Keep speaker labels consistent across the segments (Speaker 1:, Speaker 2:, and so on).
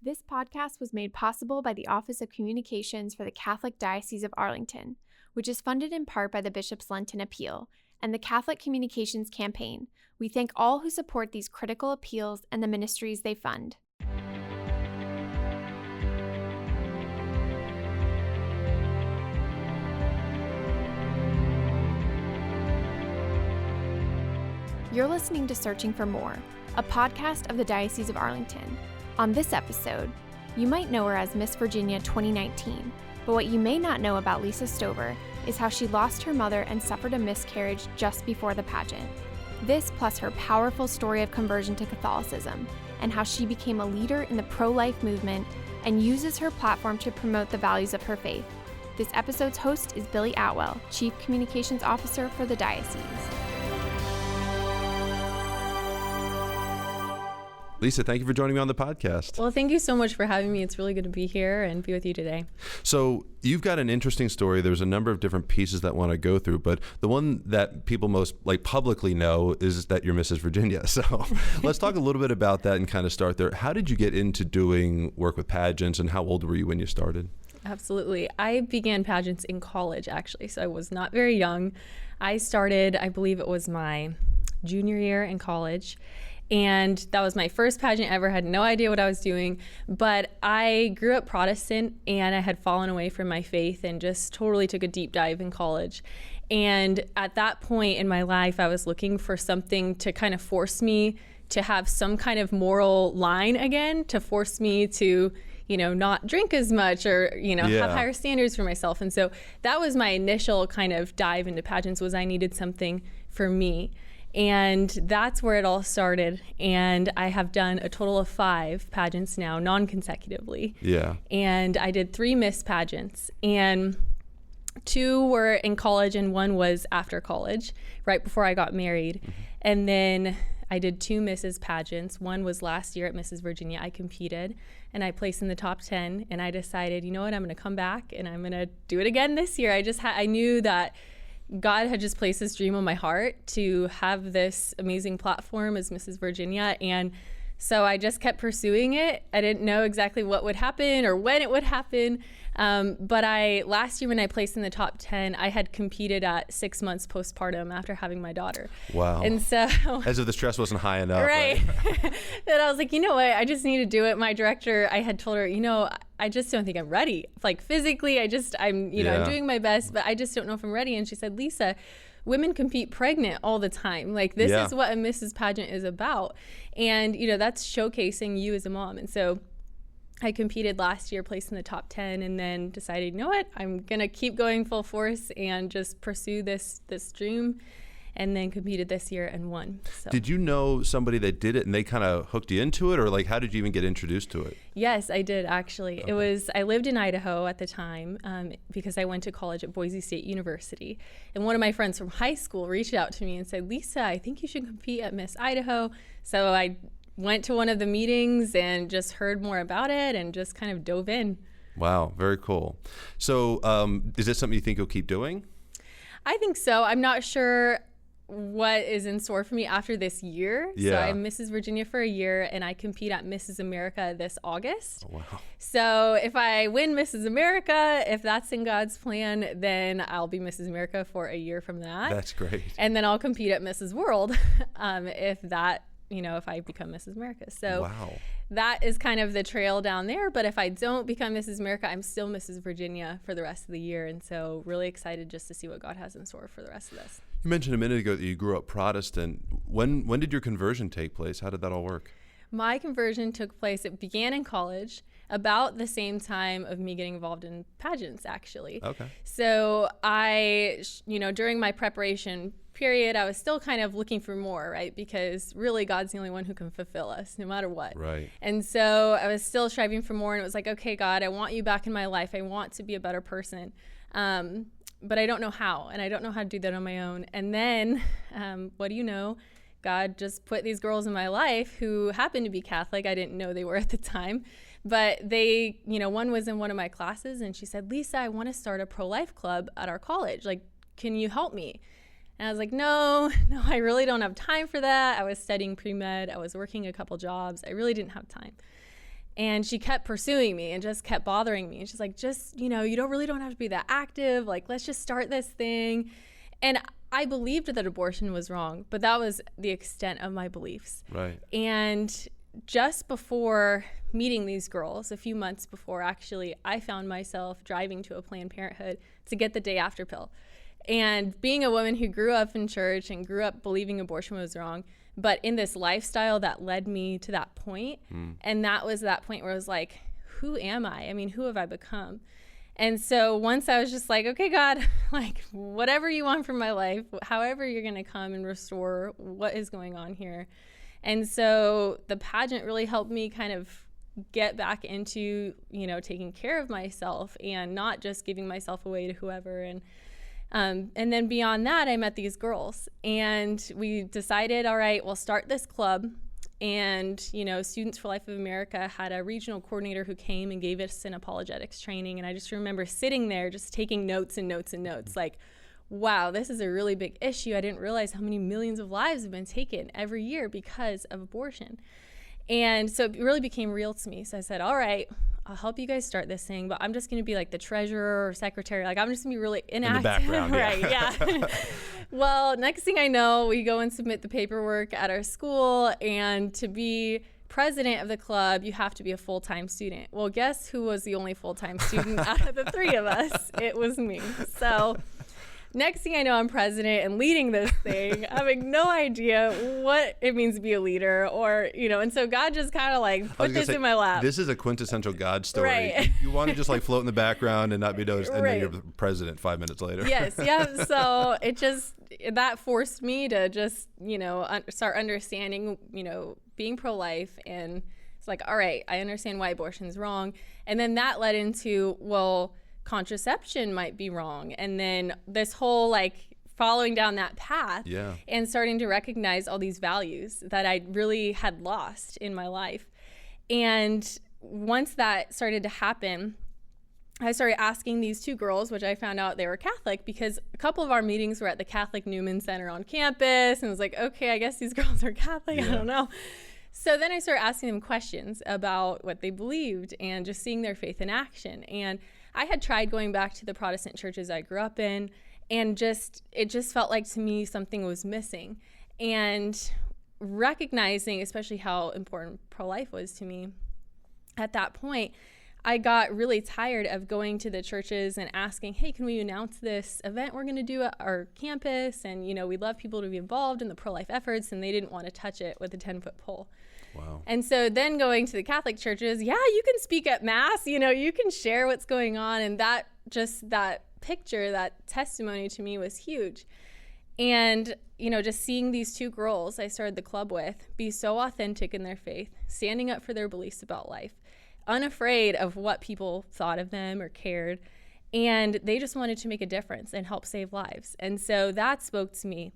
Speaker 1: This podcast was made possible by the Office of Communications for the Catholic Diocese of Arlington, which is funded in part by the Bishop's Lenten Appeal and the Catholic Communications Campaign. We thank all who support these critical appeals and the ministries they fund. You're listening to Searching for More, a podcast of the Diocese of Arlington. On this episode, you might know her as Miss Virginia 2019, but what you may not know about Lisa Stover is how she lost her mother and suffered a miscarriage just before the pageant. This, plus her powerful story of conversion to Catholicism, and how she became a leader in the pro-life movement and uses her platform to promote the values of her faith. This episode's host is Billy Atwell, Chief Communications Officer for the Diocese.
Speaker 2: Lisa, thank you for joining me on the podcast.
Speaker 3: Well, thank you so much for having me. It's really good to be here and be with you today.
Speaker 2: So you've got an interesting story. There's a number of different pieces that I want to go through, but the one that people most publicly know is that you're Mrs. Virginia. So let's talk a little bit about that and kind of start there. How did you get into doing work with pageants, and how old were you when you started?
Speaker 3: Absolutely. I began pageants in college, actually, so I was not very young. I started, I believe it was my junior year in college. And that was my first pageant ever. Had no idea what I was doing, but I grew up Protestant and I had fallen away from my faith and just totally took a deep dive in college. And at that point in my life, I was looking for something to kind of force me to have some kind of moral line again, to force me to, not drink as much or, have higher standards for myself. And so that was my initial kind of dive into pageants, was I needed something for me. And that's where it all started. And I have done a total of 5 pageants now, non-consecutively.
Speaker 2: Yeah.
Speaker 3: And I did 3 Miss pageants. And 2 were in college and 1 was after college, right before I got married. Mm-hmm. And then I did 2 Mrs. pageants. 1 was last year at Mrs. Virginia. I competed and I placed in the top 10. And I decided, you know what, I'm going to come back and I'm going to do it again this year. I knew that God had just placed this dream on my heart to have this amazing platform as Mrs. Virginia. And so I just kept pursuing it. I didn't know exactly what would happen or when it would happen. But last year when I placed in the top 10, I had competed at 6 months postpartum after having my daughter.
Speaker 2: Wow.
Speaker 3: And so
Speaker 2: as if the stress wasn't high enough.
Speaker 3: Right. And I was like, you know what? I just need to do it. My director, I had told her, I just don't think I'm ready. Physically, I'm doing my best, but I just don't know if I'm ready. And she said, Lisa, women compete pregnant all the time. This is what a Mrs. Pageant is about. And, that's showcasing you as a mom. And so I competed last year, placed in the top 10, and then decided, you know what, I'm going to keep going full force and just pursue this dream. And then competed this year and won. So.
Speaker 2: Did you know somebody that did it and they kind of hooked you into it, or how did you even get introduced to it?
Speaker 3: Yes, I did actually. Okay. I lived in Idaho at the time because I went to college at Boise State University. And one of my friends from high school reached out to me and said, Lisa, I think you should compete at Miss Idaho. So I went to one of the meetings and just heard more about it and just kind of dove in.
Speaker 2: Wow, very cool. So is this something you think you'll keep doing?
Speaker 3: I think so. I'm not sure what is in store for me after this year.
Speaker 2: Yeah.
Speaker 3: So I'm Mrs. Virginia for a year and I compete at Mrs. America this August.
Speaker 2: Oh, wow.
Speaker 3: So if I win Mrs. America, if that's in God's plan, then I'll be Mrs. America for a year from that.
Speaker 2: That's great.
Speaker 3: And then I'll compete at Mrs. World if I become Mrs. America. So
Speaker 2: wow.
Speaker 3: That is kind of the trail down there. But if I don't become Mrs. America, I'm still Mrs. Virginia for the rest of the year. And so really excited just to see what God has in store for the rest of this.
Speaker 2: You mentioned a minute ago that you grew up Protestant. When did your conversion take place? How did that all work?
Speaker 3: My conversion took place, it began in college, about the same time of me getting involved in pageants, actually.
Speaker 2: Okay.
Speaker 3: So during my preparation period, I was still kind of looking for more, right? Because really God's the only one who can fulfill us, no matter what.
Speaker 2: Right.
Speaker 3: And so I was still striving for more, and it was like, okay, God, I want you back in my life. I want to be a better person. But I don't know how, and I don't know how to do that on my own. And then, what do you know? God just put these girls in my life who happened to be Catholic. I didn't know they were at the time, but they, one was in one of my classes and she said, Lisa, I want to start a pro-life club at our college. Can you help me? And I was like, no, I really don't have time for that. I was studying pre-med. I was working a couple jobs. I really didn't have time. And she kept pursuing me and just kept bothering me. And she's like, just, you don't have to be that active. Like, let's just start this thing. And I believed that abortion was wrong, but that was the extent of my beliefs.
Speaker 2: Right.
Speaker 3: And just before meeting these girls, a few months before, actually, I found myself driving to a Planned Parenthood to get the day after pill. And being a woman who grew up in church and grew up believing abortion was wrong, but in this lifestyle that led me to that point. And that was that point where I was like, who am I? I mean, who have I become? And so once I was just like, okay, God, like whatever you want from my life, however you're going to come and restore what is going on here. And so the pageant really helped me kind of get back into, taking care of myself and not just giving myself away to whoever. And then beyond that, I met these girls and we decided, all right, we'll start this club. And, Students for Life of America had a regional coordinator who came and gave us an apologetics training. And I just remember sitting there just taking notes and notes and notes, like, wow, this is a really big issue. I didn't realize how many millions of lives have been taken every year because of abortion. And so it really became real to me. So I said, all right, I'll help you guys start this thing, but I'm just going to be like the treasurer or secretary. Like, I'm just going to be really inactive.
Speaker 2: In the background,
Speaker 3: right, yeah. Well, next thing I know, we go and submit the paperwork at our school, and to be president of the club, you have to be a full-time student. Well, guess who was the only full-time student out of the three of us? It was me. So next thing I know, I'm president and leading this thing, having no idea what it means to be a leader, or, and so God just kind of like put this in my lap.
Speaker 2: This is a quintessential God story.
Speaker 3: Right.
Speaker 2: You want to just like float in the background and not be noticed, and
Speaker 3: right.
Speaker 2: then you're president 5 minutes later.
Speaker 3: Yes, yeah. So that forced me to just, start understanding, being pro-life. And it's like, all right, I understand why abortion's wrong. And then that led into, well, contraception might be wrong. And then this whole following down that path and starting to recognize all these values that I really had lost in my life. And once that started to happen, I started asking these two girls, which I found out they were Catholic, because a couple of our meetings were at the Catholic Newman Center on campus. And I was like, okay, I guess these girls are Catholic. I don't know. So then I started asking them questions about what they believed and just seeing their faith in action. And I had tried going back to the Protestant churches I grew up in, and it just felt like to me something was missing. And recognizing especially how important pro-life was to me at that point, I got really tired of going to the churches and asking, hey, can we announce this event we're going to do at our campus? And, we'd love people to be involved in the pro-life efforts, and they didn't want to touch it with a 10-foot pole.
Speaker 2: Wow.
Speaker 3: And so then going to the Catholic churches, you can speak at Mass, you can share what's going on. And that picture, that testimony to me was huge. And, just seeing these two girls I started the club with be so authentic in their faith, standing up for their beliefs about life, unafraid of what people thought of them or cared. And they just wanted to make a difference and help save lives. And so that spoke to me.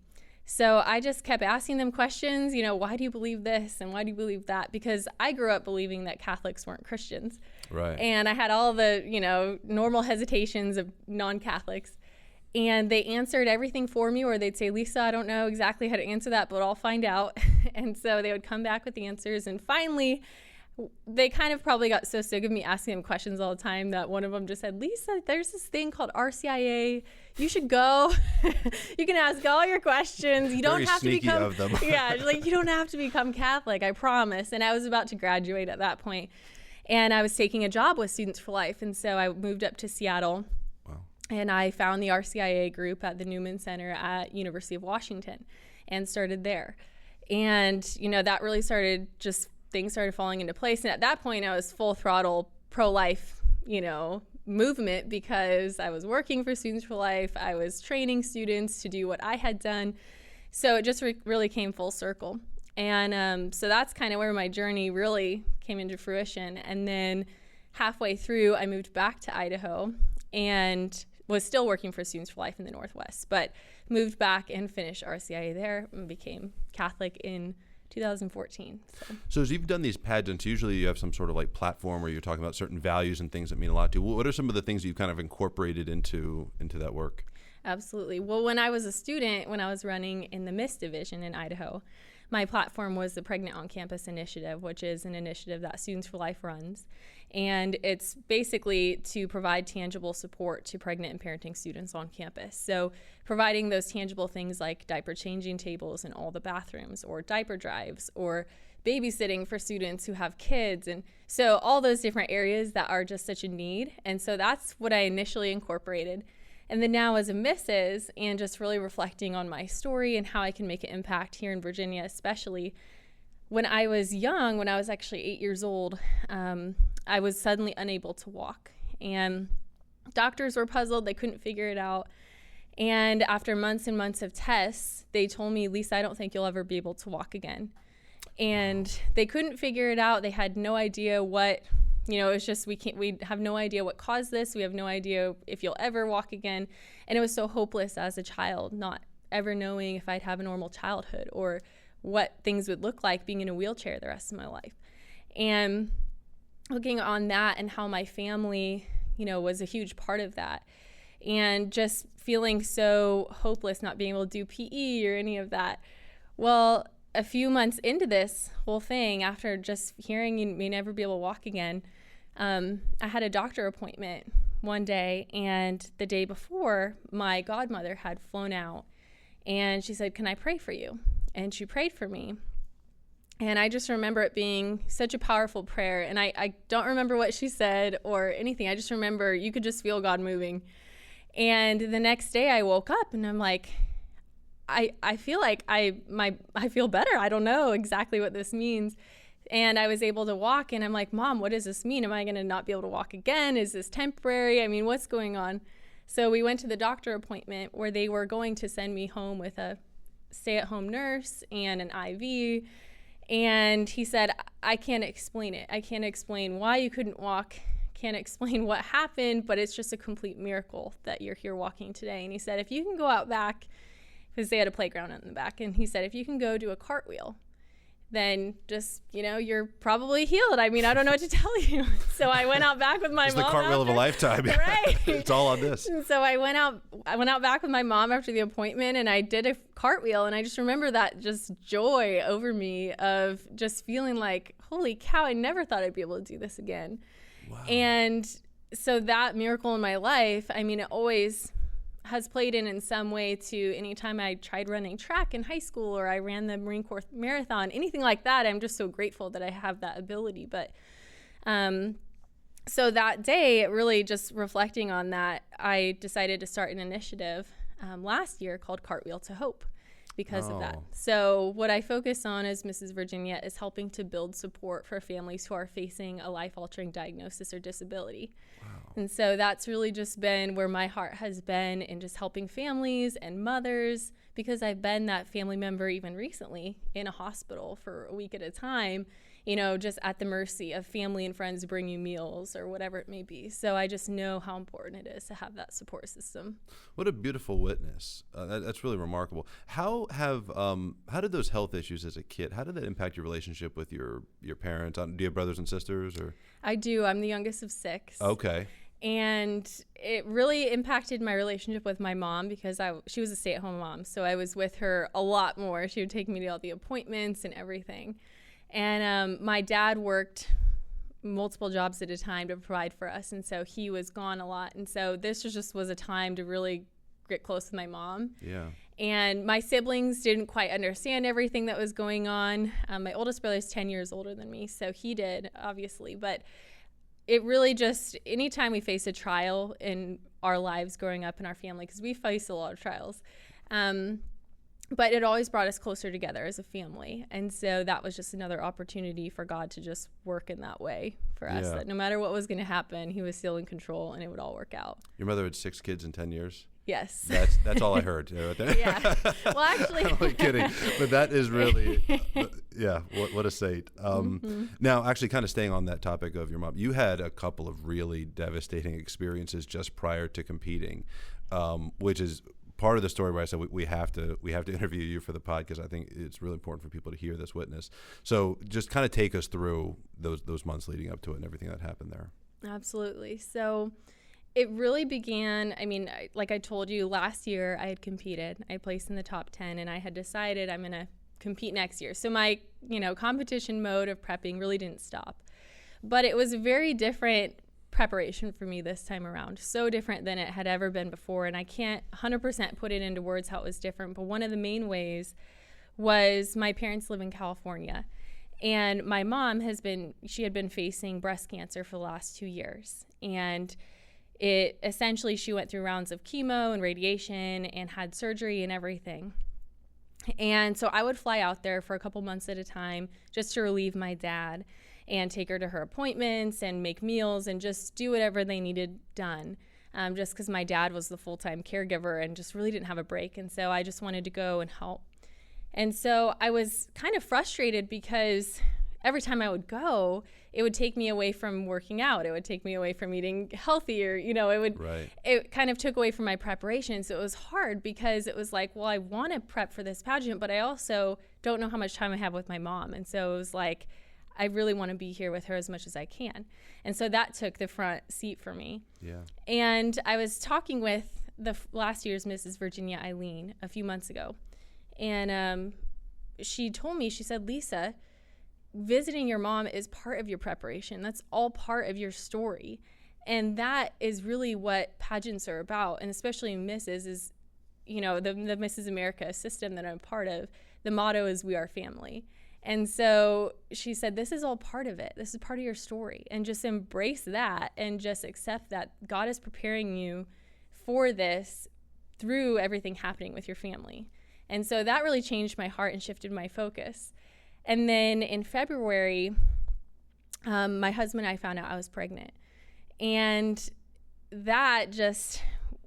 Speaker 3: So I just kept asking them questions, why do you believe this and why do you believe that? Because I grew up believing that Catholics weren't Christians.
Speaker 2: Right.
Speaker 3: And I had all the, normal hesitations of non-Catholics. And they answered everything for me, or they'd say, Lisa, I don't know exactly how to answer that, but I'll find out. And so they would come back with the answers. And finally, they kind of probably got so sick of me asking them questions all the time that one of them just said, Lisa, there's this thing called RCIA. You should go. You can ask all your questions. You don't have to become
Speaker 2: of them.
Speaker 3: you don't have to become Catholic, I promise. And I was about to graduate at that point. And I was taking a job with Students for Life. And so I moved up to Seattle.
Speaker 2: Wow.
Speaker 3: And I found the RCIA group at the Newman Center at University of Washington and started there. And, that really started things started falling into place. And at that point, I was full throttle pro-life, movement, because I was working for Students for Life. I was training students to do what I had done. So it just really came full circle. And so that's kind of where my journey really came into fruition. And then halfway through, I moved back to Idaho and was still working for Students for Life in the Northwest, but moved back and finished RCIA there and became Catholic in 2014.
Speaker 2: So as you've done these pageants, usually you have some sort of platform where you're talking about certain values and things that mean a lot to you. What are some of the things you've kind of incorporated into that work?
Speaker 3: Absolutely. Well, when I was a student, when I was running in the Miss division in Idaho, my platform was the Pregnant on Campus initiative, which is an initiative that Students for Life runs. And it's basically to provide tangible support to pregnant and parenting students on campus. So providing those tangible things like diaper changing tables in all the bathrooms, or diaper drives, or babysitting for students who have kids. And so all those different areas that are just such a need. And so that's what I initially incorporated. And then now as a Mrs. and just really reflecting on my story and how I can make an impact here in Virginia, especially when I was young, when I was actually 8 years old, I was suddenly unable to walk. And doctors were puzzled. They couldn't figure it out. And after months and months of tests, they told me, Lisa, I don't think you'll ever be able to walk again. And they couldn't figure it out. They had no idea what, it's just, we have no idea what caused this. We have no idea if you'll ever walk again. And it was so hopeless as a child, not ever knowing if I'd have a normal childhood or what things would look like being in a wheelchair the rest of my life. And looking on that and how my family, was a huge part of that, and just feeling so hopeless, not being able to do PE or any of that. Well, a few months into this whole thing, after just hearing you may never be able to walk again, I had a doctor appointment one day, and the day before, my godmother had flown out, and she said, "Can I pray for you?" And she prayed for me. And I just remember it being such a powerful prayer. And I don't remember what she said or anything. I just remember you could just feel God moving. And the next day I woke up and I'm like, I feel like I feel better. I don't know exactly what this means. And I was able to walk, and I'm like, Mom, what does this mean? Am I going to not be able to walk again? Is this temporary? I mean, what's going on? So we went to the doctor appointment where they were going to send me home with a stay-at-home nurse and an IV. And he said, I can't explain it. I can't explain why you couldn't walk. Can't explain what happened, but it's just a complete miracle that you're here walking today. And he said, if you can go out back, because they had a playground in the back, and he said, if you can go do a cartwheel, then just, you're probably healed. I mean, I don't know what to tell you. So I went out back with my mom.
Speaker 2: It's the cartwheel of a lifetime.
Speaker 3: Right.
Speaker 2: It's all on this.
Speaker 3: And so I went out back with my mom after the appointment, and I did a cartwheel, and I just remember that just joy over me of just feeling like, holy cow, I never thought I'd be able to do this again. Wow. And so that miracle in my life, I mean, it always has played in some way to any time I tried running track in high school, or I ran the Marine Corps Marathon, anything like that. I'm just so grateful that I have that ability. But so that day, really just reflecting on that, I decided to start an initiative last year called Cartwheel to Hope because of that. So what I focus on as Mrs. Virginia is helping to build support for families who are facing a life-altering diagnosis or disability. Wow. And so that's really just been where my heart has been, in just helping families and mothers, because I've been that family member even recently in a hospital for a week at a time, just at the mercy of family and friends bring you meals or whatever it may be. So I just know how important it is to have that support system.
Speaker 2: What a beautiful witness. That's really remarkable. How did those health issues as a kid, how did that impact your relationship with your parents? Do you have brothers and sisters? Or?
Speaker 3: I do. I'm the youngest of 6.
Speaker 2: Okay.
Speaker 3: And it really impacted my relationship with my mom because she was a stay-at-home mom. So I was with her a lot more. She would take me to all the appointments and everything. And my dad worked multiple jobs at a time to provide for us. And so he was gone a lot. And so this was a time to really get close with my mom. Yeah. And my siblings didn't quite understand everything that was going on. My oldest brother is 10 years older than me. So he did, obviously. But it really just, anytime we face a trial in our lives growing up in our family, because we face a lot of trials, but it always brought us closer together as a family. And so that was just another opportunity for God to just work in that way for us, that no matter what was going to happen, he was still in control and it would all work out.
Speaker 2: Your mother had 6 kids in 10 years?
Speaker 3: Yes.
Speaker 2: That's all I heard. Right there.
Speaker 3: Yeah. Well, actually.
Speaker 2: I'm only kidding. But that is really, what a saint. Now, actually kind of staying on that topic of your mom, you had a couple of really devastating experiences just prior to competing, which is part of the story where I said we have to interview you for the pod, because I think it's really important for people to hear this witness. So just kind of take us through those months leading up to it and everything that happened there.
Speaker 3: Absolutely. So it really began, like I told you, last year I had competed. I placed in the top 10, and I had decided I'm going to compete next year. So my, competition mode of prepping really didn't stop. But it was a very different preparation for me this time around. So different than it had ever been before. And I can't 100% put it into words how it was different. But one of the main ways was my parents live in California. And my mom had been facing breast cancer for the last 2 years. And she went through rounds of chemo and radiation and had surgery and everything. And so I would fly out there for a couple months at a time just to relieve my dad and take her to her appointments and make meals and just do whatever they needed done. Just because my dad was the full-time caregiver and just really didn't have a break. And so I just wanted to go and help. And so I was kind of frustrated because every time I would go, it would take me away from working out. It would take me away from eating healthier. It kind of took away from my preparation. So it was hard because it was like, well, I want to prep for this pageant, but I also don't know how much time I have with my mom. And so it was like, I really want to be here with her as much as I can. And so that took the front seat for me.
Speaker 2: Yeah.
Speaker 3: And I was talking with the last year's Mrs. Virginia, Eileen, a few months ago. And she told me, she said, Lisa, visiting your mom is part of your preparation. That's all part of your story. And that is really what pageants are about. And especially Mrs. is, the Mrs. America system that I'm part of. The motto is "We are family." And so she said, this is all part of it. This is part of your story. And just embrace that and just accept that God is preparing you for this through everything happening with your family. And so that really changed my heart and shifted my focus. And then in February, my husband and I found out I was pregnant. And that just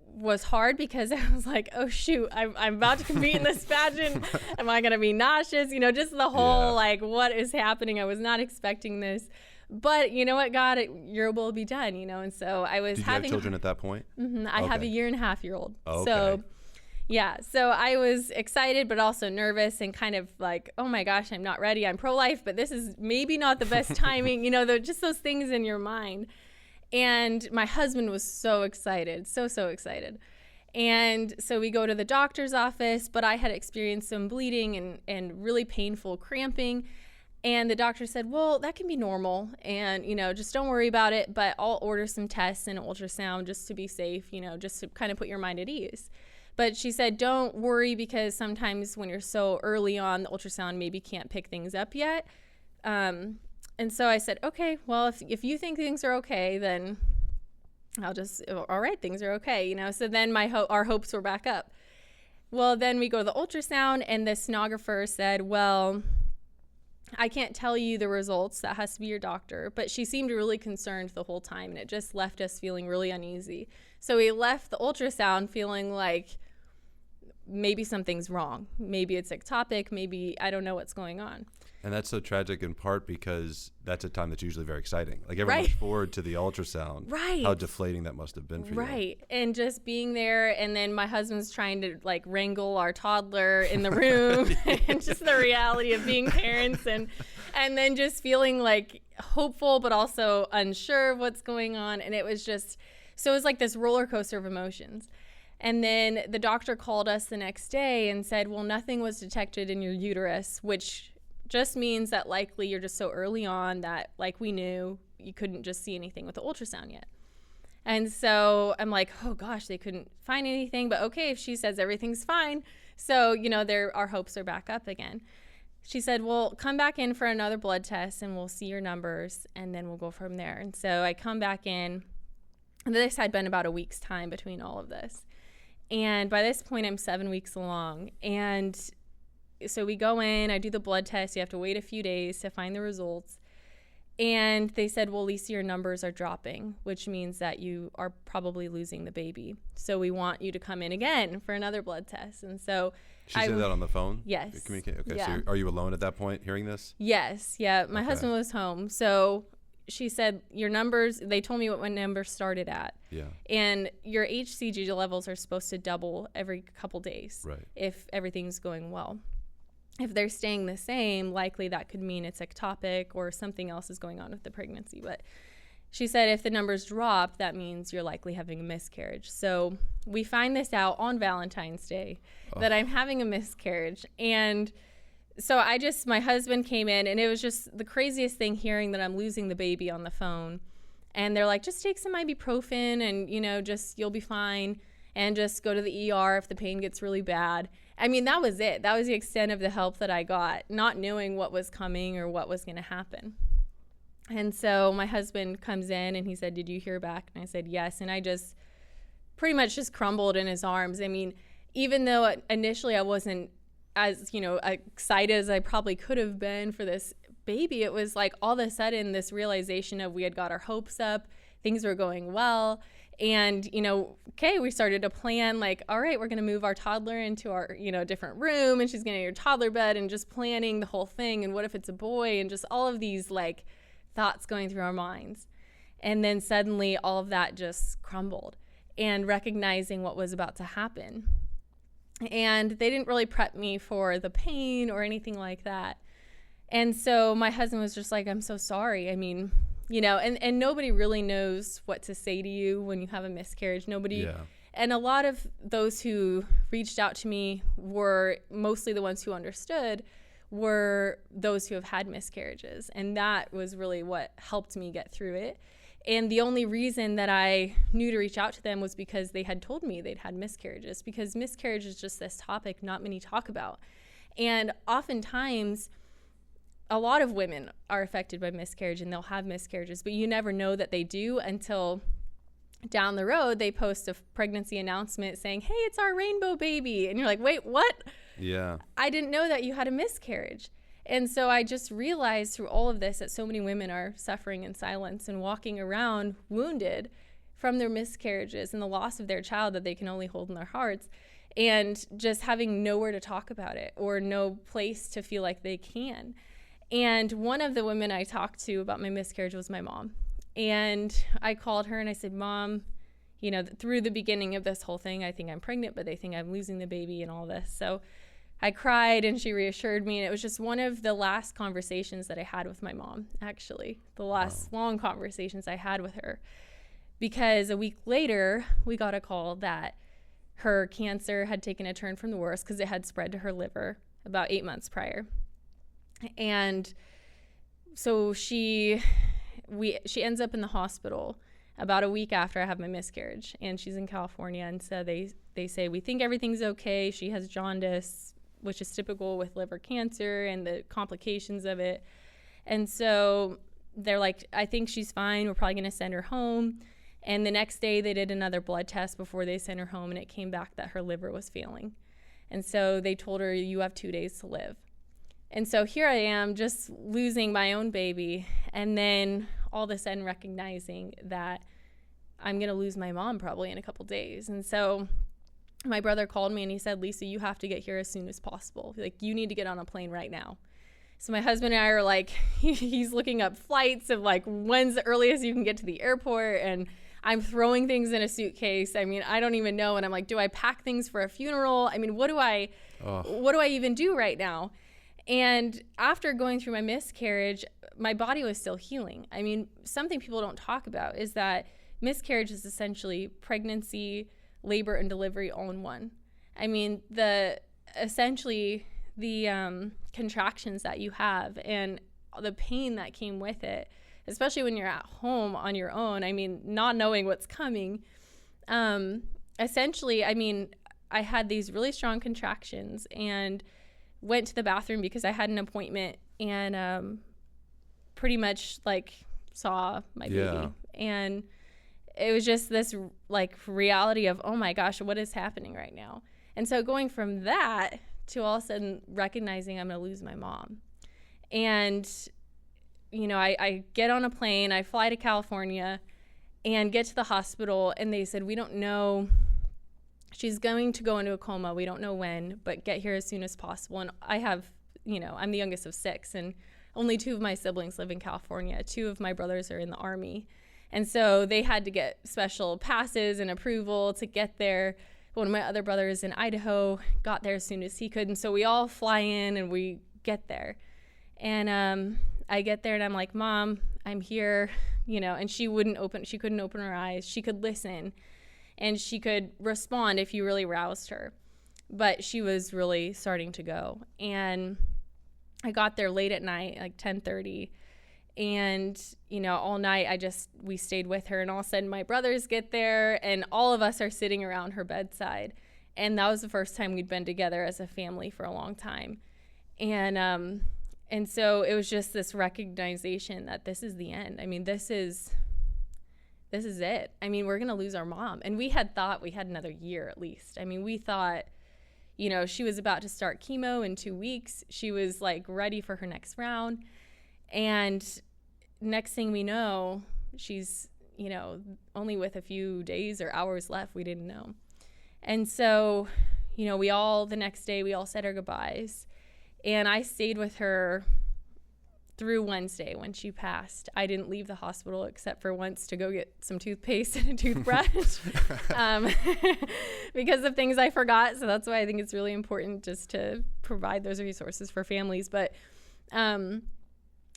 Speaker 3: was hard because I was like, oh shoot, I'm about to compete in this pageant. Am I going to be nauseous? Just the whole what is happening? I was not expecting this. But you know what, God, your will be done, And so I was
Speaker 2: Did you have children at that point?
Speaker 3: Mm-hmm, I have a 1.5-year-old.
Speaker 2: Okay.
Speaker 3: So yeah, so I was excited, but also nervous and kind of like, oh my gosh, I'm not ready. I'm pro-life, but this is maybe not the best timing, just those things in your mind. And my husband was so excited, so excited. And so we go to the doctor's office, but I had experienced some bleeding and really painful cramping. And the doctor said, well, that can be normal. And, just don't worry about it. But I'll order some tests and an ultrasound just to be safe, just to kind of put your mind at ease. But she said, don't worry, because sometimes when you're so early on, the ultrasound maybe can't pick things up yet. And so I said, okay, well, if you think things are okay, then all right, things are okay, So then our hopes were back up. Well, then we go to the ultrasound, and the sonographer said, well, I can't tell you the results. That has to be your doctor. But she seemed really concerned the whole time, and it just left us feeling really uneasy. So we left the ultrasound feeling like maybe something's wrong. Maybe it's ectopic. Maybe I don't know what's going on.
Speaker 2: And that's so tragic in part because that's a time that's usually very exciting. Like everyone looks forward to the ultrasound.
Speaker 3: Right.
Speaker 2: How deflating that must have been for you.
Speaker 3: Right. And just being there, and then my husband's trying to wrangle our toddler in the room and just the reality of being parents and then just feeling hopeful but also unsure of what's going on. And it was like this roller coaster of emotions. And then the doctor called us the next day and said, well, nothing was detected in your uterus, which just means that likely you're just so early on that we knew you couldn't just see anything with the ultrasound yet. And so I'm like, oh gosh, they couldn't find anything, but okay, if she says everything's fine. So, our hopes are back up again. She said, well, come back in for another blood test and we'll see your numbers and then we'll go from there. And so I come back in, and this had been about a week's time between all of this. And by this point, I'm 7 weeks along. And so we go in, I do the blood test. You have to wait a few days to find the results. And they said, well, Lisa, your numbers are dropping, which means that you are probably losing the baby. So we want you to come in again for another blood test. And so
Speaker 2: she said that on the phone?
Speaker 3: Yes.
Speaker 2: Okay,
Speaker 3: yeah.
Speaker 2: So are you alone at that point hearing this?
Speaker 3: Yes. Yeah. My husband was home. So she said, your numbers, they told me what my numbers started at.
Speaker 2: Yeah.
Speaker 3: And your HCG levels are supposed to double every couple days.
Speaker 2: Right.
Speaker 3: If everything's going well. If they're staying the same, likely that could mean it's ectopic or something else is going on with the pregnancy. But she said if the numbers drop, that means you're likely having a miscarriage. So we find this out on Valentine's Day that I'm having a miscarriage. And so my husband came in, and it was just the craziest thing hearing that I'm losing the baby on the phone. And they're like, just take some ibuprofen and, you'll be fine, and just go to the ER if the pain gets really bad. I mean, that was it. That was the extent of the help that I got, not knowing what was coming or what was going to happen. And so my husband comes in and he said, did you hear back? And I said, yes. And I just pretty much just crumbled in his arms. I mean, even though initially I wasn't as, excited as I probably could have been for this baby, it was like all of a sudden this realization of we had got our hopes up, things were going well. And, we started to plan like, all right, we're going to move our toddler into our, different room, and she's going to get her toddler bed, and just planning the whole thing. And what if it's a boy? And just all of these like thoughts going through our minds. And then suddenly all of that just crumbled, and recognizing what was about to happen. And they didn't really prep me for the pain or anything like that. And so my husband was just like, I'm so sorry. I mean, and nobody really knows what to say to you when you have a miscarriage. Nobody. Yeah. And a lot of those who reached out to me were mostly the ones who understood were those who have had miscarriages. And that was really what helped me get through it. And the only reason that I knew to reach out to them was because they had told me they'd had miscarriages, because miscarriage is just this topic not many talk about. And oftentimes, a lot of women are affected by miscarriage, and they'll have miscarriages, but you never know that they do until down the road they post a pregnancy announcement saying, hey, it's our rainbow baby. And you're like, wait, what?
Speaker 2: Yeah.
Speaker 3: I didn't know that you had a miscarriage. And so I just realized through all of this that so many women are suffering in silence and walking around wounded from their miscarriages and the loss of their child that they can only hold in their hearts, and just having nowhere to talk about it or no place to feel like they can. And one of the women I talked to about my miscarriage was my mom. And I called her and I said, Mom, through the beginning of this whole thing, I think I'm pregnant, but they think I'm losing the baby and all this. So I cried, and she reassured me. And it was just one of the last conversations that I had with my mom, actually, the last long conversations I had with her. Because a week later, we got a call that her cancer had taken a turn from the worst because it had spread to her liver about 8 months prior. And so she ends up in the hospital about a week after I have my miscarriage, and she's in California. And so they say, we think everything's okay. She has jaundice, which is typical with liver cancer and the complications of it. And so they're like, I think she's fine. We're probably going to send her home. And the next day they did another blood test before they sent her home, and it came back that her liver was failing. And so they told her, you have 2 days to live. And so here I am, just losing my own baby, and then all of a sudden recognizing that I'm going to lose my mom probably in a couple days. And so my brother called me and he said, Lisa, you have to get here as soon as possible. Like, you need to get on a plane right now. So my husband and I are like, he's looking up flights of like, when's the earliest you can get to the airport? And I'm throwing things in a suitcase. I mean, I don't even know. And I'm like, do I pack things for a funeral? I mean, what do I even do right now? And after going through my miscarriage, my body was still healing. I mean, something people don't talk about is that miscarriage is essentially pregnancy, labor, and delivery all in one. I mean, the contractions that you have and the pain that came with it, especially when you're at home on your own, I mean, not knowing what's coming. Essentially, I mean, I had these really strong contractions and went to the bathroom because I had an appointment, and pretty much like saw my baby. And it was just this like reality of, oh my gosh, what is happening right now? And so going from that to all of a sudden recognizing I'm going to lose my mom. And, I get on a plane, I fly to California and get to the hospital, and they said, we don't know. She's going to go into a coma. We don't know when, but get here as soon as possible. And I have, I'm the youngest of 6, and only 2 of my siblings live in California. 2 of my brothers are in the Army. And so they had to get special passes and approval to get there. One of my other brothers in Idaho got there as soon as he could. And so we all fly in and we get there. And I get there and I'm like, Mom, I'm here, and she couldn't open her eyes. She could listen and she could respond if you really roused her. But she was really starting to go. And I got there late at night, like 10:30. And, all night we stayed with her, and all of a sudden my brothers get there and all of us are sitting around her bedside. And that was the first time we'd been together as a family for a long time. And so it was just this recognition that this is the end. I mean, this is it. I mean, we're going to lose our mom. And we had thought we had another year at least. I mean, we thought, she was about to start chemo in 2 weeks. She was like ready for her next round. And next thing we know, she's, only with a few days or hours left. We didn't know. And so, the next day we all said our goodbyes. And I stayed with her through Wednesday when she passed. I didn't leave the hospital except for once to go get some toothpaste and a toothbrush because of things I forgot. So that's why I think it's really important just to provide those resources for families. But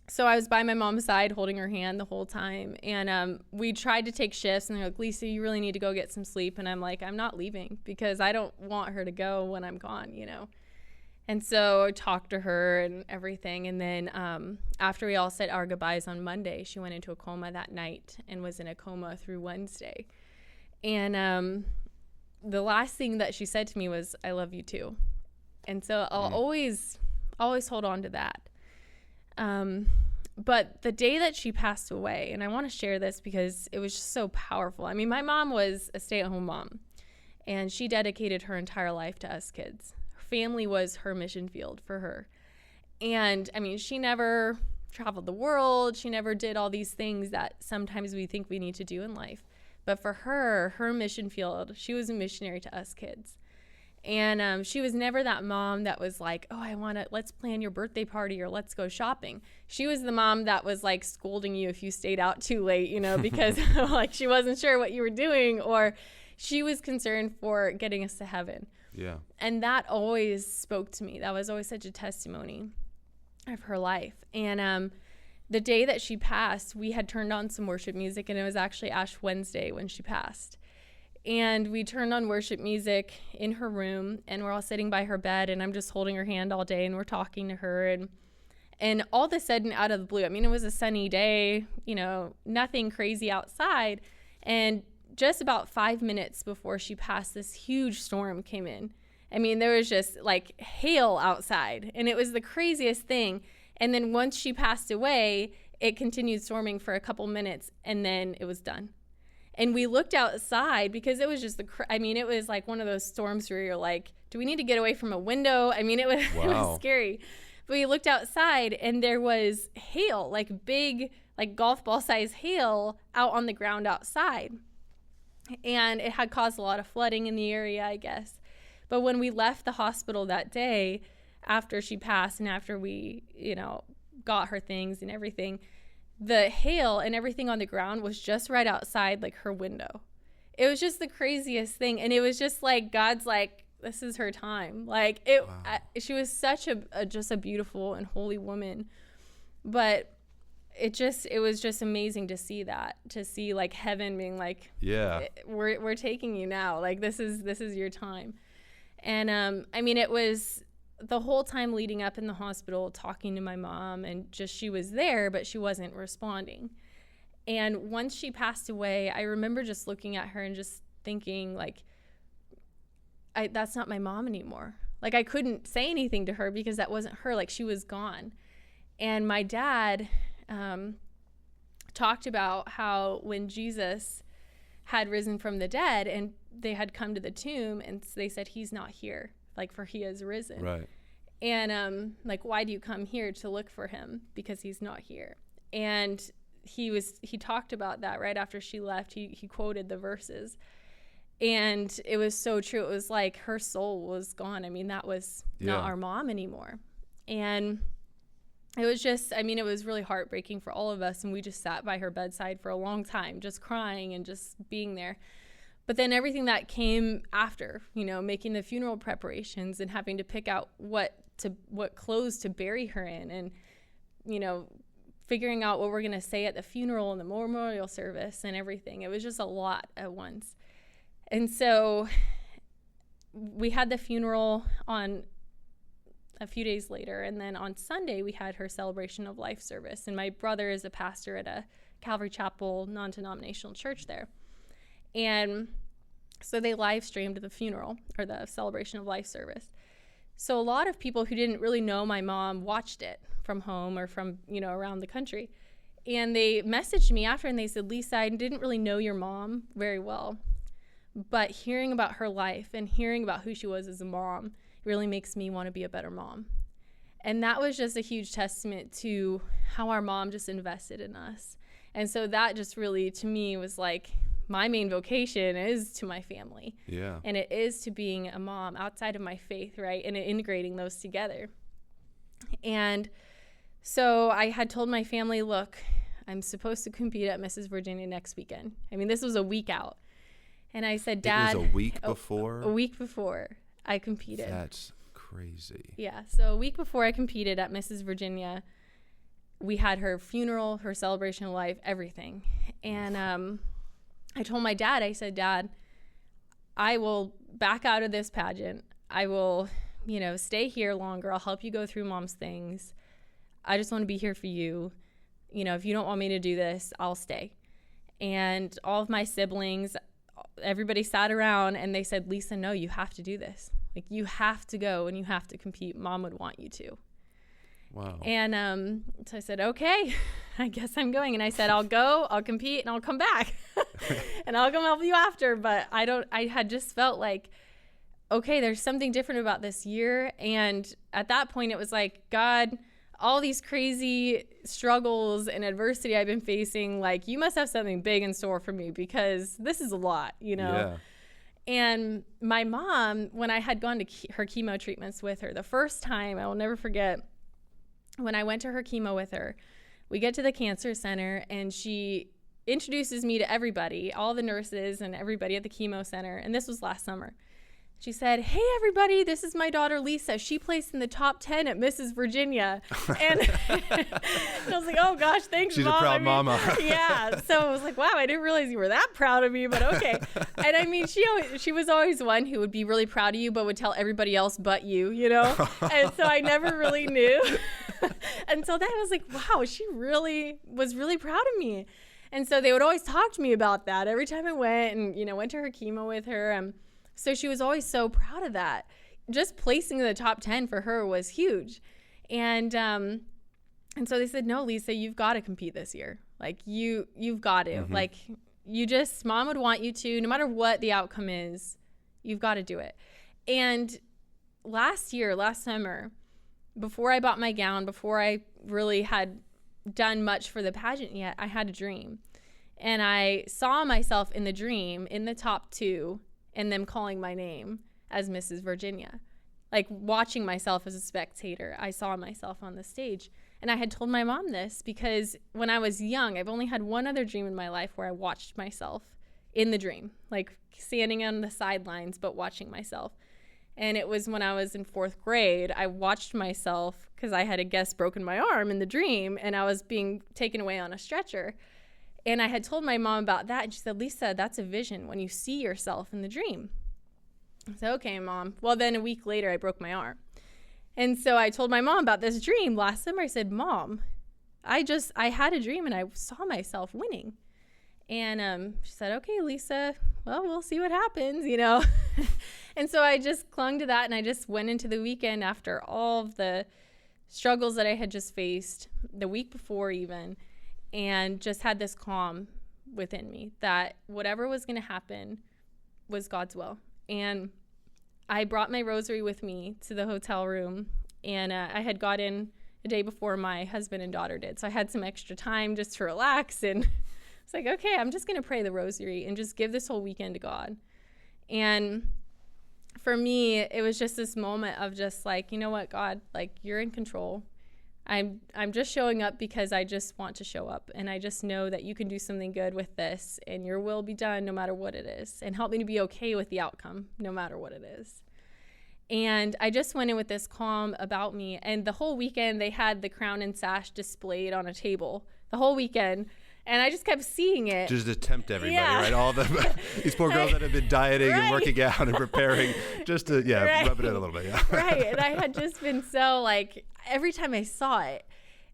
Speaker 3: so I was by my mom's side holding her hand the whole time. And we tried to take shifts, and they're like, Lisa, you really need to go get some sleep. And I'm like, I'm not leaving because I don't want her to go when I'm gone, And so I talked to her and everything. And then after we all said our goodbyes on Monday, she went into a coma that night and was in a coma through Wednesday. And the last thing that she said to me was, I love you too. And so I'll always hold on to that. But the day that she passed away, and I want to share this because it was just so powerful. I mean, my mom was a stay-at-home mom, and she dedicated her entire life to us kids. Family was her mission field for her. And I mean, she never traveled the world. She never did all these things that sometimes we think we need to do in life. But for her mission field, she was a missionary to us kids. And she was never that mom that was like, oh, let's plan your birthday party or let's go shopping. She was the mom that was like scolding you if you stayed out too late, because like she wasn't sure what you were doing, or she was concerned for getting us to heaven.
Speaker 2: Yeah.
Speaker 3: And that always spoke to me. That was always such a testimony of her life. And the day that she passed, we had turned on some worship music, and it was actually Ash Wednesday when she passed. And we turned on worship music in her room, and we're all sitting by her bed, and I'm just holding her hand all day, and we're talking to her. And all of a sudden, out of the blue, I mean, it was a sunny day, nothing crazy outside. And just about 5 minutes before she passed, this huge storm came in. I mean, there was just like hail outside, and it was the craziest thing. And then once she passed away, it continued storming for a couple minutes, and then it was done. And we looked outside because it was just it was like one of those storms where you're like, do we need to get away from a window? I mean, it was, It was scary. But we looked outside, and there was hail, like big, like golf ball size hail out on the ground outside. And it had caused a lot of flooding in the area, I guess. But when we left the hospital that day, after she passed and after we, got her things and everything, the hail and everything on the ground was just right outside, like her window. It was just the craziest thing. And it was just like, God's like, this is her time. Like she was such just a beautiful and holy woman. But it was just amazing to see that, to see like heaven being like, yeah, we're taking you now. Like, this is your time. And it was the whole time leading up in the hospital, talking to my mom, and just she was there, but she wasn't responding. And once she passed away, I remember just looking at her and just thinking like, that's not my mom anymore. Like, I couldn't say anything to her because that wasn't her. Like, she was gone. And my dad talked about how when Jesus had risen from the dead and they had come to the tomb and they said, he's not here, like, for he has risen. Right. And like, why do you come here to look for him? Because he's not here. And he talked about that right after she left. He quoted the verses, and it was so true. It was like her soul was gone. I mean, that was not our mom anymore. And it was just, it was really heartbreaking for all of us. And we just sat by her bedside for a long time, just crying and just being there. But then everything that came after, making the funeral preparations and having to pick out what clothes to bury her in, and, figuring out what we're going to say at the funeral and the memorial service and everything. It was just a lot at once. And so we had the funeral on a few days later. And then on Sunday, we had her celebration of life service. And my brother is a pastor at a Calvary Chapel non-denominational church there. And so they live streamed the funeral, or the celebration of life service. So a lot of people who didn't really know my mom watched it from home or from, around the country. And they messaged me after and they said, Lisa, I didn't really know your mom very well, but hearing about her life and hearing about who she was as a mom really makes me want to be a better mom. And that was just a huge testament to how our mom just invested in us. And so that just really, to me, was like, my main vocation is to my family.
Speaker 2: Yeah.
Speaker 3: And it is to being a mom outside of my faith, right? And integrating those together. And so I had told my family, look, I'm supposed to compete at Mrs. Virginia next weekend. I mean, this was a week out. And I said, Dad.
Speaker 2: It was a week before?
Speaker 3: A week before I competed.
Speaker 2: That's crazy.
Speaker 3: Yeah. So a week before I competed at Mrs. Virginia, we had her funeral, her celebration of life, everything. And I told my dad, I said, Dad, I will back out of this pageant. I will, stay here longer. I'll help you go through Mom's things. I just want to be here for you. If you don't want me to do this, I'll stay. And all of my siblings, everybody sat around and they said, Lisa, no, you have to do this. Like, you have to go and you have to compete. Mom would want you to.
Speaker 2: Wow.
Speaker 3: And so I said, okay, I guess I'm going. And I said, I'll go, I'll compete, and I'll come back. And I'll come help you after. But I had just felt like, okay, there's something different about this year. And at that point, it was like, God, all these crazy struggles and adversity I've been facing, like, you must have something big in store for me, because this is a lot,
Speaker 2: Yeah.
Speaker 3: And my mom, when I had gone to her chemo treatments with her, the first time, I will never forget, when I went to her chemo with her, we get to the cancer center and she introduces me to everybody, all the nurses and everybody at the chemo center. And this was last summer. She said, hey, everybody, this is my daughter, Lisa. She placed in the top 10 at Mrs. Virginia. And I was like, oh, gosh, thanks,
Speaker 2: She's
Speaker 3: Mom.
Speaker 2: a proud mama.
Speaker 3: Yeah. So I was like, wow, I didn't realize you were that proud of me, but okay. And I mean, she was always one who would be really proud of you, but would tell everybody else but you, And so I never really knew. Until then, I was like, wow, she really was really proud of me. And so they would always talk to me about that every time I went and, went to her chemo with her. So she was always so proud of that. Just placing in the top 10 for her was huge. And so they said, no, Lisa, you've got to compete this year. Like, you've got to. Mm-hmm. Like, Mom would want you to, no matter what the outcome is, you've got to do it. And last summer, before I bought my gown, before I really had done much for the pageant yet, I had a dream. And I saw myself in the dream in the top 2 and them calling my name as Mrs. Virginia. Like, watching myself as a spectator, I saw myself on the stage. And I had told my mom this because when I was young, I've only had one other dream in my life where I watched myself in the dream, like standing on the sidelines, but watching myself. And it was when I was in 4th grade, I watched myself because I had, I guess, broken my arm in the dream and I was being taken away on a stretcher. And I had told my mom about that. And she said, Lisa, that's a vision when you see yourself in the dream. I said, okay, Mom. Well, then a week later, I broke my arm. And so I told my mom about this dream last summer. I said, Mom, I had a dream and I saw myself winning. And she said, okay, Lisa, well, we'll see what happens, And so I just clung to that and I just went into the weekend after all of the struggles that I had just faced the week before even, and just had this calm within me that whatever was going to happen was God's will. And I brought my rosary with me to the hotel room, and I had got in a day before my husband and daughter did. So I had some extra time just to relax, and it's like, okay, I'm just going to pray the rosary and just give this whole weekend to God. And for me, it was just this moment of just like, you know what, God, like, you're in control. I'm just showing up because I just want to show up, and I just know that you can do something good with this, and your will be done no matter what it is, and help me to be okay with the outcome no matter what it is. And I just went in with this calm about me, and the whole weekend they had the crown and sash displayed on a table the whole weekend, And I just kept seeing it.
Speaker 2: Just to tempt everybody, right? All these poor girls that have been dieting and working out and preparing just to, rub it in a little bit. Yeah.
Speaker 3: Right. And I had just been so like, every time I saw it,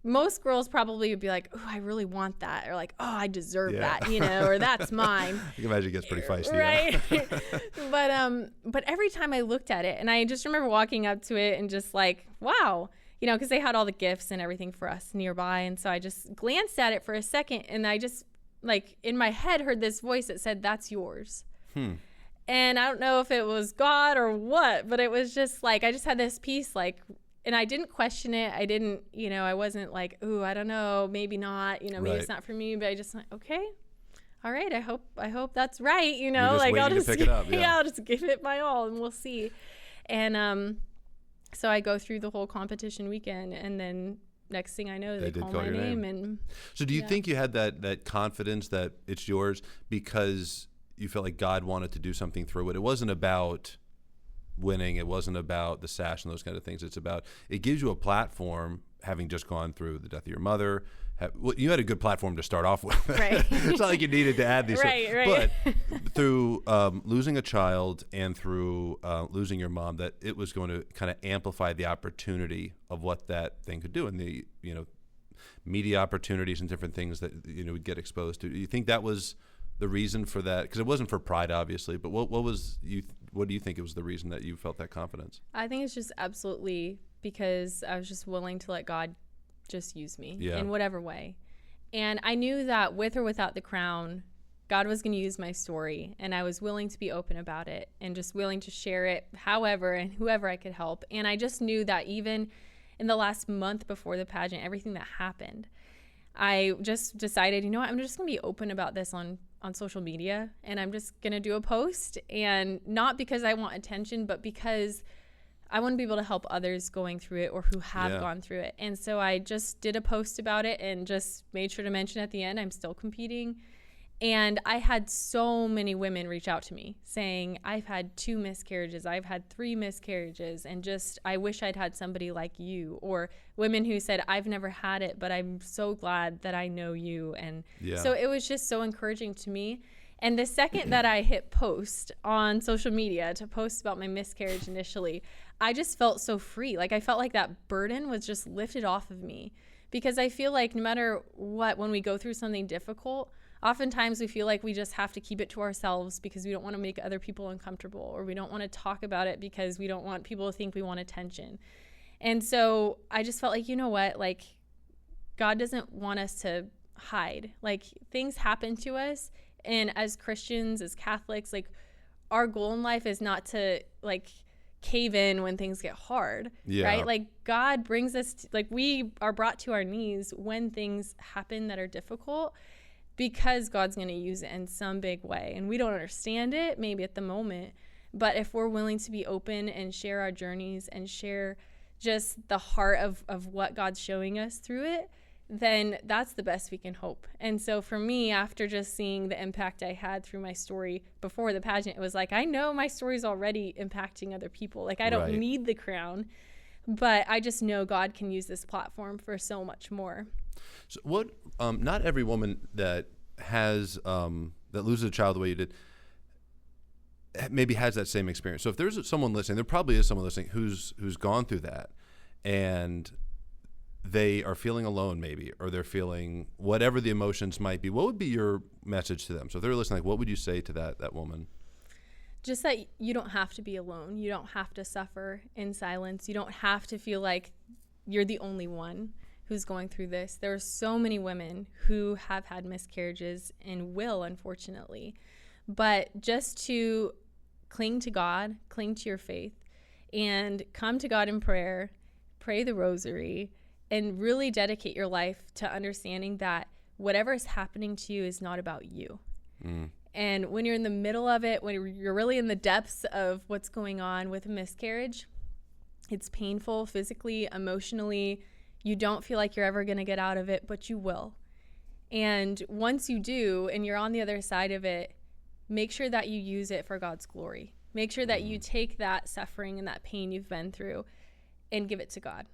Speaker 3: most girls probably would be like, oh, I really want that. Or like, oh, I deserve that, or that's mine.
Speaker 2: I can imagine it gets pretty feisty.
Speaker 3: Right. Yeah. But every time I looked at it, and I just remember walking up to it and just like, wow, because they had all the gifts and everything for us nearby. And so I just glanced at it for a second, and I just like in my head heard this voice that said, that's yours. And I don't know if it was God or what, but it was just like, I just had this peace, like, and I didn't question it. I didn't, I wasn't like, ooh, I don't know, maybe not, maybe it's not for me, but I just like, okay, all right. I hope that's right.
Speaker 2: Like I'll just pick it up.
Speaker 3: I'll just give it my all and we'll see. And, so I go through the whole competition weekend, and then next thing I know, they call my name. And
Speaker 2: so do you think you had that confidence that it's yours because you felt like God wanted to do something through it? It wasn't about winning. It wasn't about the sash and those kind of things. It gives you a platform, having just gone through the death of your mother. You had a good platform to start off with.
Speaker 3: Right.
Speaker 2: It's not like you needed to add these.
Speaker 3: Right.
Speaker 2: But through losing a child and through losing your mom, that it was going to kind of amplify the opportunity of what that thing could do, and the media opportunities and different things that would get exposed to. Do you think that was the reason for that? Because it wasn't for pride, obviously. But what do you think it was the reason that you felt that confidence?
Speaker 3: I think it's just absolutely because I was just willing to let God just use me in whatever way. And I knew that with or without the crown, God was going to use my story, and I was willing to be open about it and just willing to share it however and whoever I could help. And I just knew that even in the last month before the pageant, everything that happened, I just decided, I'm just going to be open about this on social media, and I'm just going to do a post, and not because I want attention, but because I want to be able to help others going through it or who have gone through it. And so I just did a post about it and just made sure to mention at the end, I'm still competing. And I had so many women reach out to me saying, I've had 2 miscarriages, I've had 3 miscarriages, and just, I wish I'd had somebody like you. Or women who said, I've never had it, but I'm so glad that I know you. And so it was just so encouraging to me. And the second that I hit post on social media to post about my miscarriage initially, I just felt so free. Like I felt like that burden was just lifted off of me, because I feel like no matter what, when we go through something difficult, oftentimes we feel like we just have to keep it to ourselves because we don't want to make other people uncomfortable, or we don't want to talk about it because we don't want people to think we want attention. And so I just felt like, like God doesn't want us to hide. Like things happen to us. And as Christians, as Catholics, like our goal in life is not to like cave in when things get hard, right? Like God brings us, like we are brought to our knees when things happen that are difficult, because God's going to use it in some big way. And we don't understand it maybe at the moment, but if we're willing to be open and share our journeys and share just the heart of what God's showing us through it, then that's the best we can hope. And so for me, after just seeing the impact I had through my story before the pageant, it was like, I know my story's already impacting other people. Like I don't need the crown, but I just know God can use this platform for so much more.
Speaker 2: So what, not every woman that has, that loses a child the way you did, maybe has that same experience. So if there's someone listening, there probably is someone listening who's gone through that, and they are feeling alone maybe, or they're feeling whatever the emotions might be. What would be your message to them? So if they're listening, like, what would you say to that woman?
Speaker 3: Just that you don't have to be alone. You don't have to suffer in silence. You don't have to feel like you're the only one who's going through this. There are so many women who have had miscarriages and will, unfortunately. But just to cling to God, cling to your faith, and come to God in prayer, pray the rosary, and really dedicate your life to understanding that whatever is happening to you is not about you. And when you're in the middle of it, when you're really in the depths of what's going on with a miscarriage, it's painful physically, emotionally. You don't feel like you're ever going to get out of it, but you will. And once you do, and you're on the other side of it, make sure that you use it for God's glory. Make sure that you take that suffering and that pain you've been through and give it to God.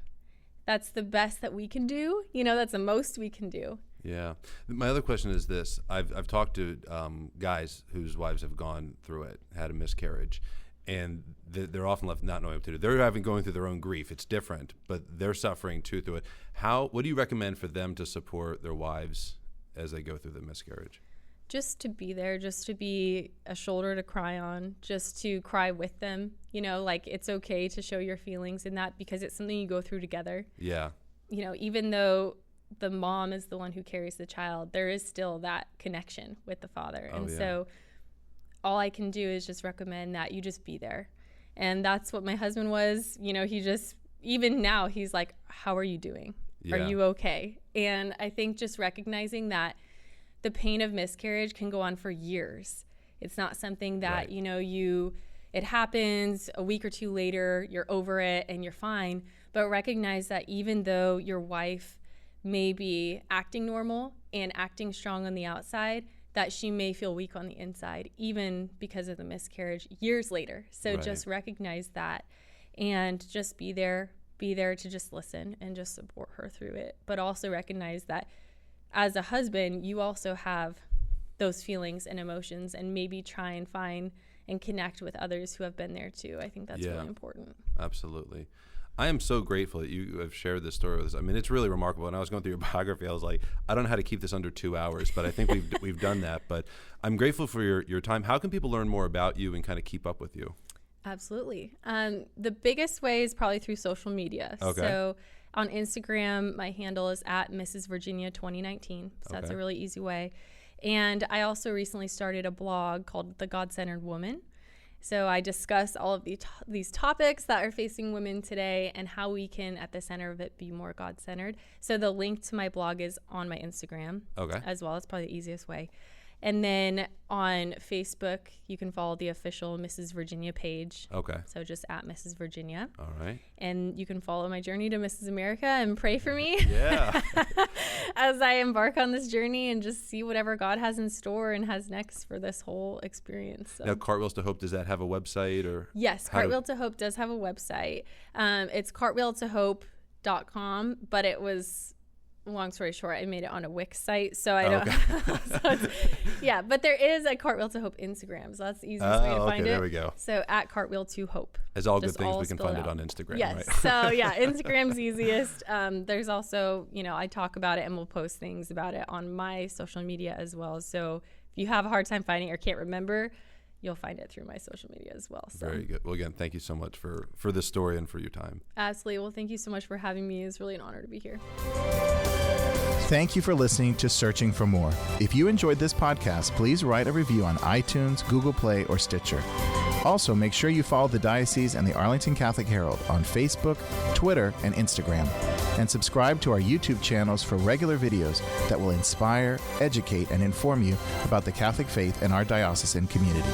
Speaker 3: That's the best that we can do. That's the most we can do.
Speaker 2: Yeah. My other question is this. I've talked to guys whose wives have gone through it, had a miscarriage, and they're often left not knowing what to do. They're going through their own grief. It's different, but they're suffering too through it. What do you recommend for them to support their wives as they go through the miscarriage?
Speaker 3: Just to be there, just to be a shoulder to cry on, just to cry with them. Like, it's okay to show your feelings in that, because it's something you go through together.
Speaker 2: Yeah.
Speaker 3: Even though the mom is the one who carries the child, there is still that connection with the father. So all I can do is just recommend that you just be there. And that's what my husband was. He just, even now, he's like, how are you doing?
Speaker 2: Yeah.
Speaker 3: Are you okay? And I think just recognizing that the pain of miscarriage can go on for years. It's not something that, it happens a week or two later, you're over it and you're fine. But recognize that even though your wife may be acting normal and acting strong on the outside, that she may feel weak on the inside, even because of the miscarriage years later. So just recognize that and just be there to just listen and just support her through it. But also recognize that as a husband, you also have those feelings and emotions, and maybe try and find and connect with others who have been there too. I think that's really important.
Speaker 2: Absolutely. I am so grateful that you have shared this story with us. I mean, it's really remarkable. When I was going through your biography, I was like, I don't know how to keep this under 2 hours, but I think we've done that. But I'm grateful for your time. How can people learn more about you and kind of keep up with you?
Speaker 3: Absolutely. The biggest way is probably through social media.
Speaker 2: Okay.
Speaker 3: So on Instagram, my handle is at Mrs. Virginia 2019. So that's a really easy way. And I also recently started a blog called The God-Centered Woman. So I discuss all of these topics that are facing women today and how we can, at the center of it, be more God-centered. So the link to my blog is on my Instagram as well. It's probably the easiest way. And then on Facebook, you can follow the official Mrs. Virginia page.
Speaker 2: Okay.
Speaker 3: So just at Mrs. Virginia.
Speaker 2: All right.
Speaker 3: And you can follow my journey to Mrs. America and pray for me.
Speaker 2: Yeah.
Speaker 3: as I embark on this journey and just see whatever God has in store and has next for this whole experience. So.
Speaker 2: Now, Cartwheels to Hope, does that have a website? Or
Speaker 3: Yes, Cartwheel to Hope does have a website. It's cartwheeltohope.com, but it was... long story short, I made it on a Wix site, so I don't. So but there is a Cartwheel to Hope Instagram, so that's the easiest way to find it.
Speaker 2: There we go.
Speaker 3: So at Cartwheel to Hope.
Speaker 2: As all good things, we can find it on Instagram.
Speaker 3: Yes.
Speaker 2: Right?
Speaker 3: So Instagram's easiest. There's also, I talk about it and we'll post things about it on my social media as well. So if you have a hard time finding it or can't remember, you'll find it through my social media as well. So.
Speaker 2: Very good. Well, again, thank you so much for this story and for your time.
Speaker 3: Absolutely. Well, thank you so much for having me. It's really an honor to be here.
Speaker 4: Thank you for listening to Searching for More. If you enjoyed this podcast, please write a review on iTunes, Google Play, or Stitcher. Also, make sure you follow the Diocese and the Arlington Catholic Herald on Facebook, Twitter, and Instagram. And subscribe to our YouTube channels for regular videos that will inspire, educate, and inform you about the Catholic faith and our diocesan community.